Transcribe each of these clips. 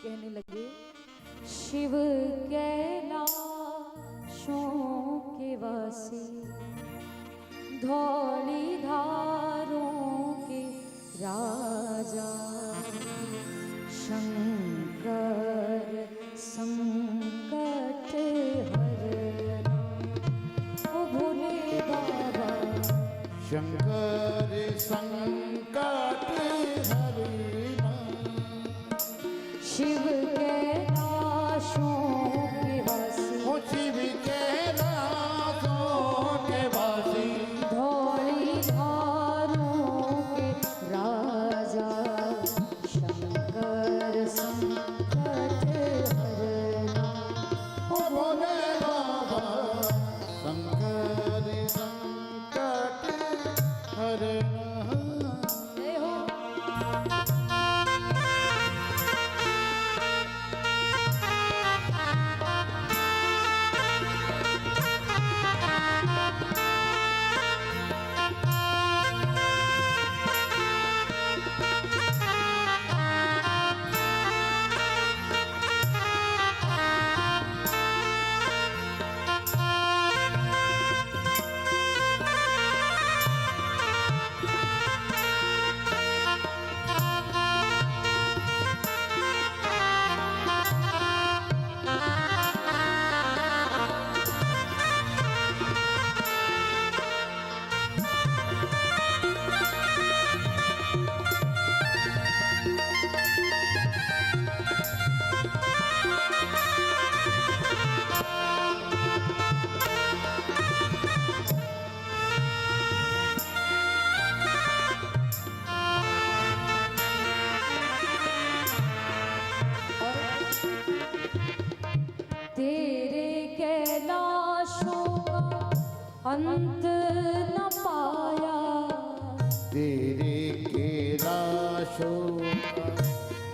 कहने लगे, शिव कैलाशों के वासी, धौली धारों के राजा, शंकर संकट हरना। ओ भोले बाबा शंकर संकट हरना। शिव कैलाशों के वासी, ओ शिव कैलाशों के वासी, धौली धारों के राजा, शंकर संकट हरना। ओ भोले बाबा शंकर संकट हरना। जय हो। तेरे कैलाशों का अंत न पाया, तेरे कैलाशों का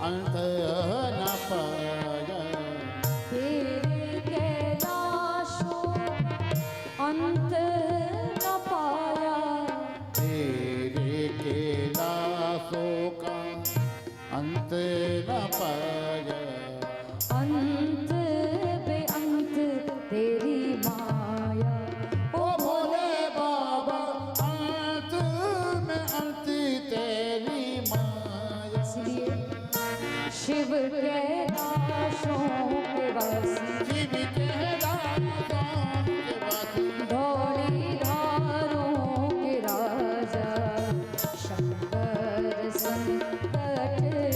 अंत न पाया। तेरे कैलाशों का अंत न पाया, तेरे कैलाशों का अंत न पाया। अंत बेअंत तेरी माया। ओ भोले बाबा अंत में अंत तेरी माया। इसलिए शिव कैलाशों के वासी, शिव कैलाशों के वासी, धौली धारों के राजा, शंकर संकट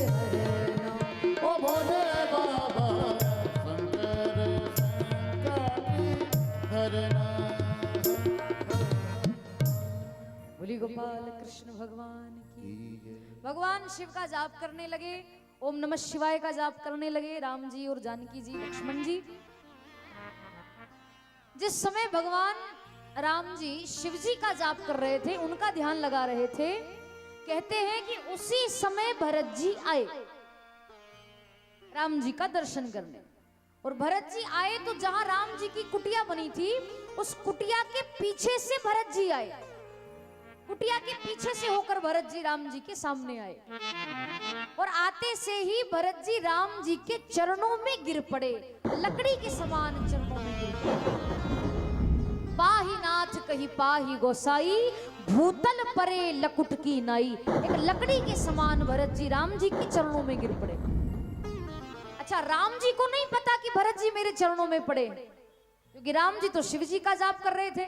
हरना। ओ भोले बाबा शंकर संकट हरना। बोली गोपाल कृष्ण भगवान की। भगवान शिव का जाप करने लगे, ओम नमः शिवाय का जाप करने लगे। राम जी और जानकी जी, लक्ष्मण जी। जिस समय भगवान राम जी शिव जी का जाप कर रहे थे, उनका ध्यान लगा रहे थे, कहते हैं कि उसी समय भरत जी आए राम जी का दर्शन करने। और भरत जी आए तो जहां राम जी की कुटिया बनी थी, उस कुटिया के पीछे से भरत जी आए। कुटिया के पीछे से होकर भरत जी राम जी के सामने आए, और आते से ही भरत जी राम जी के चरणों में गिर पड़े, लकड़ी के समान चरणों में गिर पड़े। पाही नाथ कही पाही गोसाई, भूतल परे लकुट की नाई। एक लकड़ी के समान भरत जी राम जी के चरणों में गिर पड़े। अच्छा, राम जी को नहीं पता कि भरत जी मेरे चरणों में पड़े, क्योंकि राम जी तो शिव जी का जाप कर रहे थे।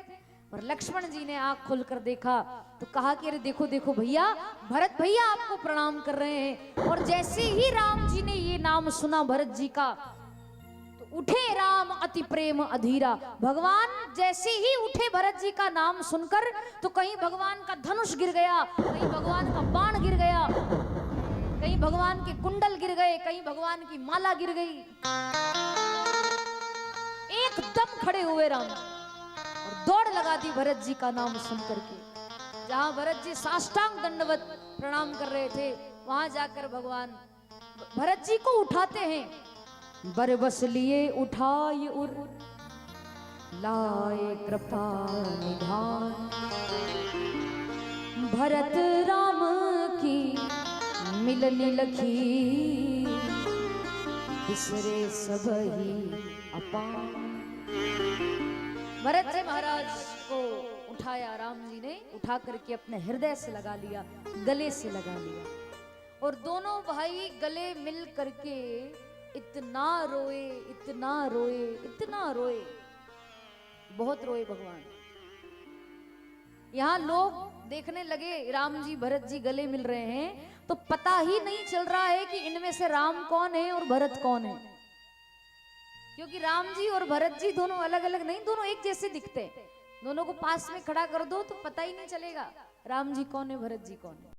और लक्ष्मण जी ने आंख खोलकर देखा तो कहा कि अरे देखो देखो भैया, भरत भैया आपको प्रणाम कर रहे हैं। और जैसे ही राम जी ने ये नाम सुना भरत जी का, तो उठे राम अति प्रेम अधीरा। भगवान जैसे ही उठे भरत जी का नाम सुनकर, तो कहीं भगवान का धनुष गिर गया, कहीं भगवान का बाण गिर गया, कहीं भगवान के कुंडल गिर गए, कहीं भगवान की माला गिर गई। एकदम खड़े हुए राम और दौड़ लगा दी भरत जी का नाम सुनकर के। जहां भरत जी साष्टांग दंडवत प्रणाम कर रहे थे, वहां जाकर भगवान भरत जी को उठाते हैं। बरबस लिए उठाए उर, लाए कृपा निधान। भरत राम की मिलनी लखी, बिसरे सब ही अपान। भरत जी महाराज को उठाया राम जी ने, उठा करके अपने हृदय से लगा लिया, गले से लगा लिया, और दोनों भाई गले मिल करके इतना रोए, इतना रोए, इतना रोए, बहुत रोए भगवान। यहाँ लोग देखने लगे राम जी भरत जी गले मिल रहे हैं, तो पता ही नहीं चल रहा है कि इनमें से राम कौन है और भरत कौन है, क्योंकि राम जी और भरत जी दोनों अलग अलग नहीं, दोनों एक जैसे दिखते हैं। दोनों को पास में खड़ा कर दो तो पता ही नहीं चलेगा राम जी कौन है, भरत जी कौन है।